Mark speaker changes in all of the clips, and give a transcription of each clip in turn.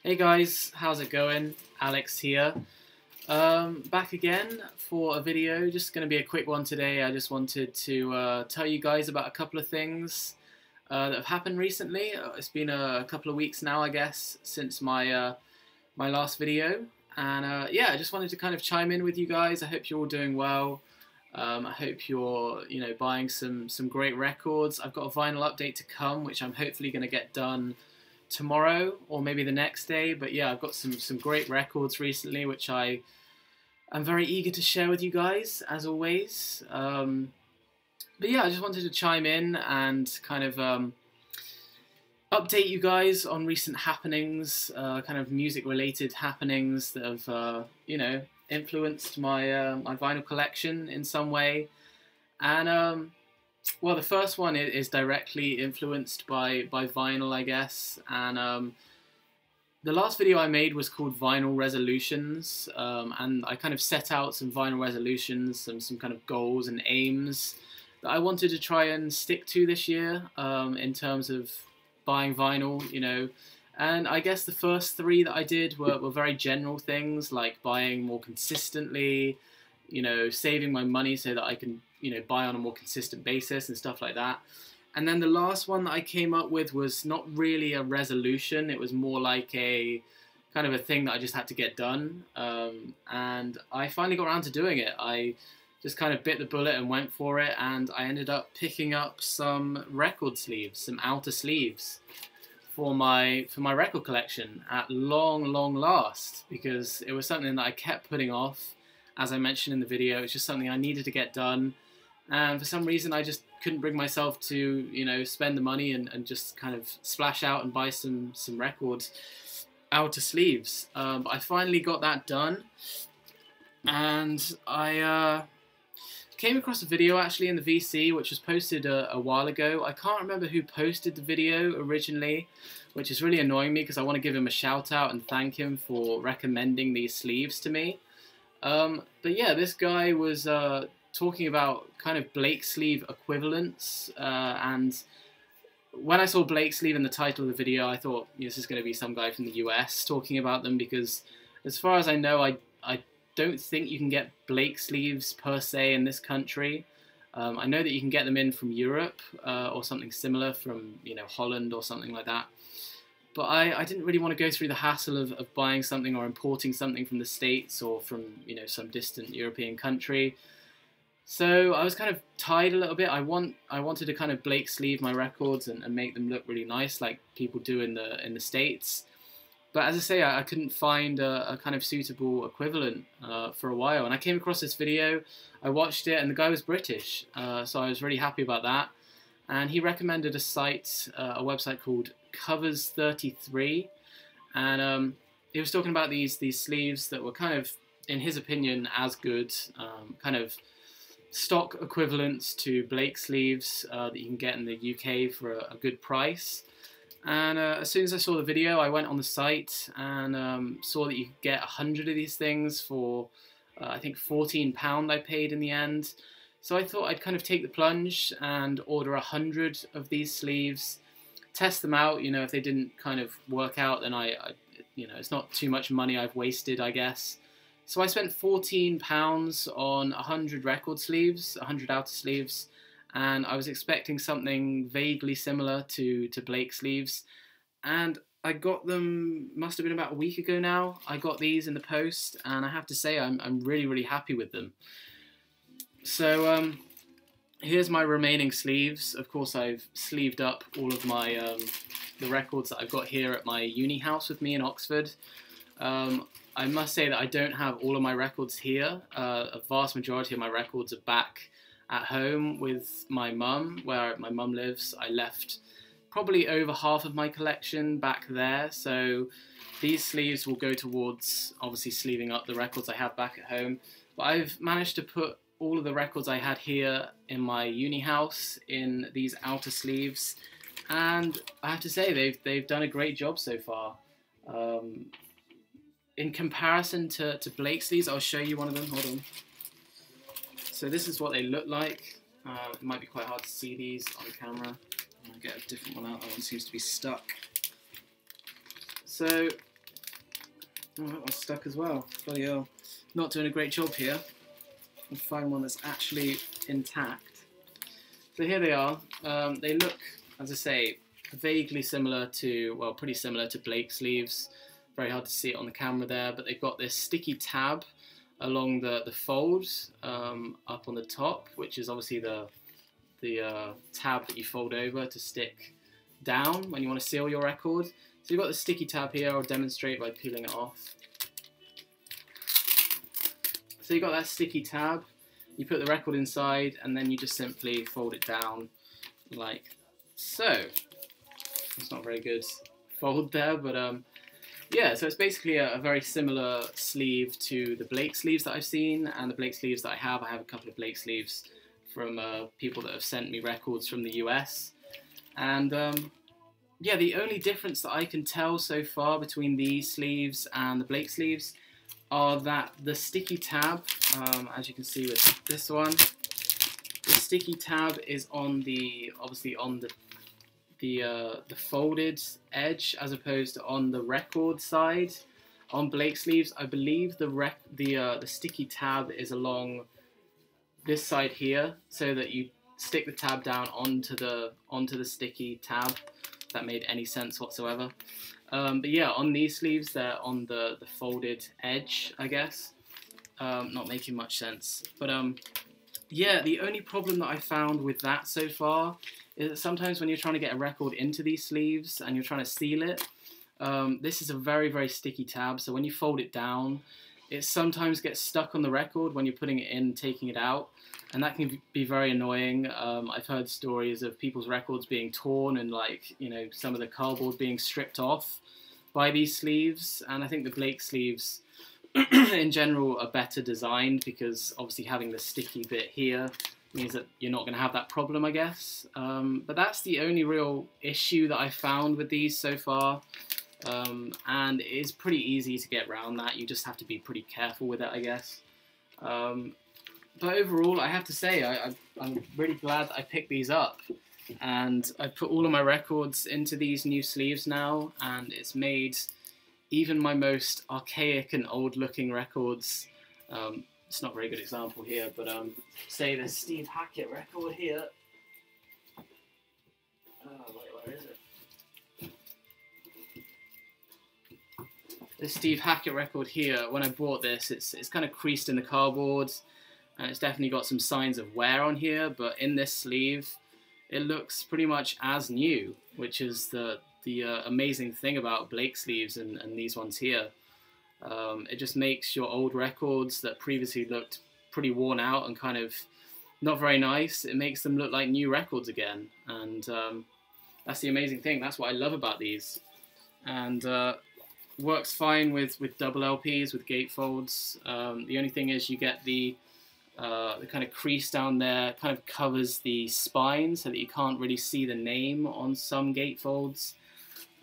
Speaker 1: Hey guys, how's it going? Alex here. Back again for a video. Just going to be a quick one today. I just wanted to tell you guys about a couple of things that have happened recently. It's been a couple of weeks now, I guess, since my my last video. And yeah, I just wanted to kind of chime in with you guys. I hope you're all doing well. I hope you're, buying some great records. I've got a vinyl update to come, which I'm hopefully going to get done tomorrow or maybe the next day. But yeah, I've got some great records recently, which I'm very eager to share with you guys, as always. But yeah, I just wanted to chime in and kind of update you guys on recent happenings, kind of music-related happenings that have, influenced my my vinyl collection in some way. And well, the first one is directly influenced by vinyl, I guess. And the last video I made was called Vinyl Resolutions, and I kind of set out some vinyl resolutions, some kind of goals and aims that I wanted to try and stick to this year, in terms of buying vinyl, And I guess the first three that I did were very general things, like buying more consistently, saving my money so that I can, buy on a more consistent basis and stuff like that. And then the last one that I came up with was not really a resolution. It was more like a kind of a thing that I just had to get done. And I finally got around to doing it. I just kind of bit the bullet and went for it. And I ended up picking up some record sleeves, some outer sleeves for my record collection at long last, because it was something that I kept putting off. As I mentioned in the video, it's just something I needed to get done, and for some reason I just couldn't bring myself to spend the money and just kind of splash out and buy some records outer sleeves. But I finally got that done, and I came across a video actually in the VC which was posted a while ago. I can't remember who posted the video originally, which is really annoying me because I want to give him a shout out and thank him for recommending these sleeves to me. But yeah, this guy was talking about kind of Blake sleeve equivalents, and when I saw Blake sleeve in the title of the video, I thought this is going to be some guy from the US talking about them, because as far as I know, I don't think you can get Blake sleeves per se in this country. I know that you can get them in from Europe, or something similar from Holland or something like that. But I didn't really want to go through the hassle of buying something or importing something from the States or from some distant European country. So I was kind of tied a little bit. I wanted to kind of Blake sleeve my records and make them look really nice like people do in the States. But as I say, I couldn't find a kind of suitable equivalent for a while. And I came across this video, I watched it, and the guy was British. So I was really happy about that. And he recommended a site, a website called Covers 33. And he was talking about these sleeves that were kind of, in his opinion, as good, kind of stock equivalents to Blake sleeves that you can get in the UK for a good price. And as soon as I saw the video, I went on the site and saw that you could get 100 of these things for, I think, £14 I paid in the end. So I thought I'd kind of take the plunge and order 100 of these sleeves, test them out. If they didn't kind of work out, then it's not too much money I've wasted, I guess. So I spent £14 on 100 record sleeves, 100 outer sleeves. And I was expecting something vaguely similar to Blake sleeves, and I got them, must have been about a week ago now. I got these in the post, and I have to say I'm really happy with them. So here's my remaining sleeves. Of course, I've sleeved up all of my the records that I've got here at my uni house with me in Oxford. I must say that I don't have all of my records here. A vast majority of my records are back at home with my mum, where my mum lives. I left probably over half of my collection back there, so these sleeves will go towards obviously sleeving up the records I have back at home. But I've managed to put all of the records I had here in my uni house in these outer sleeves, and I have to say they've done a great job so far. In comparison to Blake sleeves, I'll show you one of them. Hold on. So this is what they look like. It might be quite hard to see these on camera. I'll get a different one out. That one seems to be stuck. So Oh, that one's stuck as well. Bloody hell. Not doing a great job here. I'll find one that's actually intact. So here they are. They look, as I say, vaguely similar to, well, pretty similar to Blake sleeves. Very hard to see it on the camera there, but they've got this sticky tab along the fold up on the top, which is obviously the tab that you fold over to stick down when you want to seal your record. So you've got the sticky tab here. I'll demonstrate by peeling it off. So you've got that sticky tab, you put the record inside, and then you just simply fold it down like so. It's not very good fold there, but yeah, so it's basically a very similar sleeve to the Blake sleeves that I've seen, and the Blake sleeves that I have. I have a couple of Blake sleeves from people that have sent me records from the US. And yeah, the only difference that I can tell so far between these sleeves and the Blake sleeves are that the sticky tab, as you can see with this one, the sticky tab is on the, obviously on the folded edge as opposed to on the record side. On Blake sleeves, I believe the sticky tab is along this side here, so that you stick the tab down onto the sticky tab. If that made any sense whatsoever. But yeah, on these sleeves, they're on the folded edge, I guess. Not making much sense. But yeah, the only problem that I found with that so far is that sometimes when you're trying to get a record into these sleeves and you're trying to seal it, this is a very, very sticky tab. So when you fold it down, it sometimes gets stuck on the record when you're putting it in, taking it out. And that can be very annoying. I've heard stories of people's records being torn and, like, you know, some of the cardboard being stripped off by these sleeves. And I think the Blake sleeves in general are better designed because obviously having the sticky bit here means that you're not going to have that problem, I guess. But that's the only real issue that I found with these so far. And it is pretty easy to get around that. You just have to be pretty careful with it, I guess. But overall, I have to say, I'm really glad that I picked these up. And I've put all of my records into these new sleeves now, and it's made even my most archaic and old-looking records. It's not a very good example here, but say the Steve Hackett record here. Oh, wait, where is it? The Steve Hackett record here, when I bought this, it's kind of creased in the cardboard. And it's definitely got some signs of wear on here, but in this sleeve, it looks pretty much as new, which is the amazing thing about Blake sleeves and these ones here. It just makes your old records that previously looked pretty worn out and kind of not very nice, it makes them look like new records again. And that's the amazing thing. That's what I love about these. And works fine with double LPs, with gatefolds. The only thing is you get the kind of crease down there kind of covers the spine so that you can't really see the name on some gatefolds.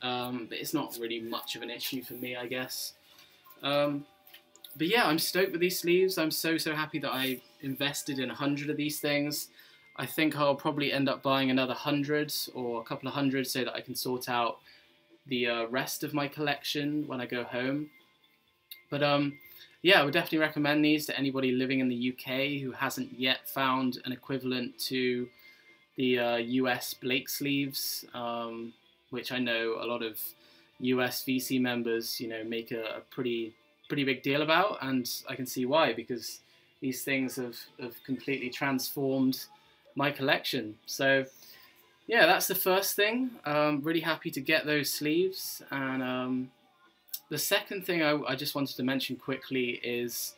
Speaker 1: But it's not really much of an issue for me, I guess. But yeah, I'm stoked with these sleeves. I'm so happy that I invested in 100 of these things. I think I'll probably end up buying another 100 or a couple of hundred so that I can sort out the rest of my collection when I go home. But yeah, I would definitely recommend these to anybody living in the UK who hasn't yet found an equivalent to the US Blake sleeves, which I know a lot of US VC members, you know, make a pretty big deal about, and I can see why, because these things have completely transformed my collection. So yeah, that's the first thing. Really happy to get those sleeves. And the second thing I just wanted to mention quickly is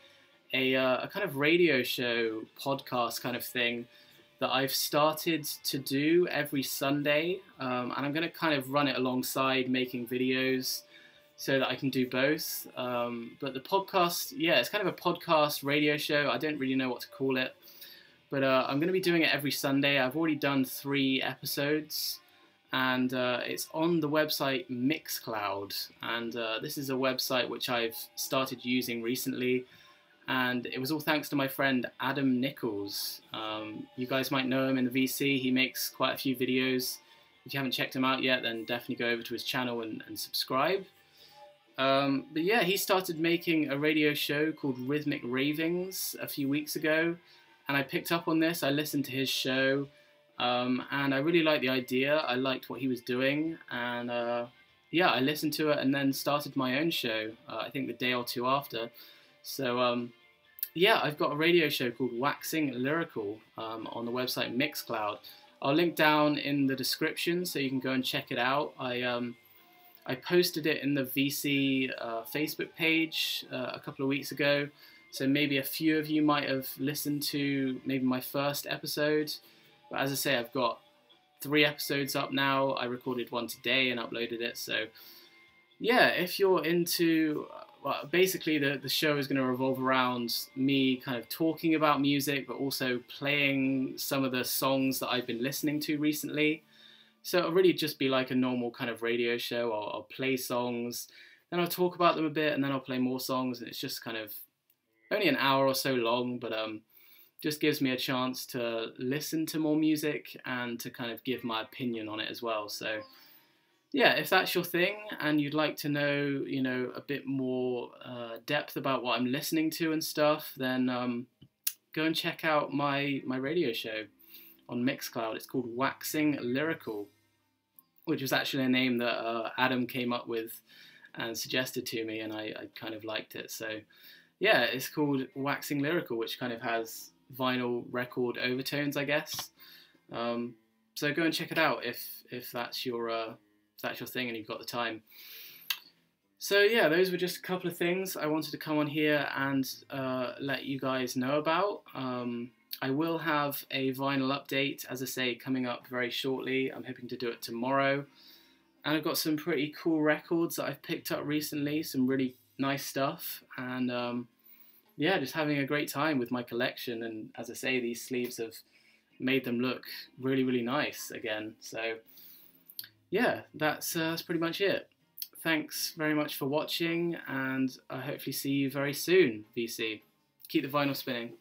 Speaker 1: a kind of radio show podcast kind of thing that I've started to do every Sunday, and I'm going to kind of run it alongside making videos so that I can do both. But the podcast, yeah, it's kind of a podcast radio show. I don't really know what to call it, but I'm going to be doing it every Sunday. I've already done 3 episodes, and it's on the website Mixcloud, and this is a website which I've started using recently, and it was all thanks to my friend Adam Nichols. You guys might know him in the VC. He makes quite a few videos. If you haven't checked him out yet, then definitely go over to his channel and subscribe. But yeah, he started making a radio show called Rhythmic Ravings a few weeks ago, and I picked up on this. I listened to his show, and I really liked the idea. I liked what he was doing, and yeah, I listened to it and then started my own show, I think the day or two after. So yeah, I've got a radio show called Waxing Lyrical on the website Mixcloud. I'll link down in the description so you can go and check it out. I posted it in the VC Facebook page a couple of weeks ago, so maybe a few of you might have listened to maybe my first episode. But as I say, I've got 3 episodes up now. I recorded one today and uploaded it. So yeah, if you're into, well, basically the show is going to revolve around me kind of talking about music, but also playing some of the songs that I've been listening to recently. So it'll really just be like a normal kind of radio show. I'll play songs, then I'll talk about them a bit, and then I'll play more songs, and it's just kind of only an hour or so long, but just gives me a chance to listen to more music and to kind of give my opinion on it as well. So yeah, if that's your thing and you'd like to know, you know, a bit more depth about what I'm listening to and stuff, then go and check out my radio show on Mixcloud. It's called Waxing Lyrical, which was actually a name that Adam came up with and suggested to me, and I kind of liked it. So yeah, it's called Waxing Lyrical, which kind of has vinyl record overtones, I guess. So go and check it out if that's your thing and you've got the time. So yeah, those were just a couple of things I wanted to come on here and let you guys know about. I will have a vinyl update, as I say, coming up very shortly. I'm hoping to do it tomorrow. And I've got some pretty cool records that I've picked up recently, some really nice stuff. And yeah, just having a great time with my collection. And as I say, these sleeves have made them look really, really nice again. So yeah, that's pretty much it. Thanks very much for watching, and I hopefully see you very soon, VC. Keep the vinyl spinning.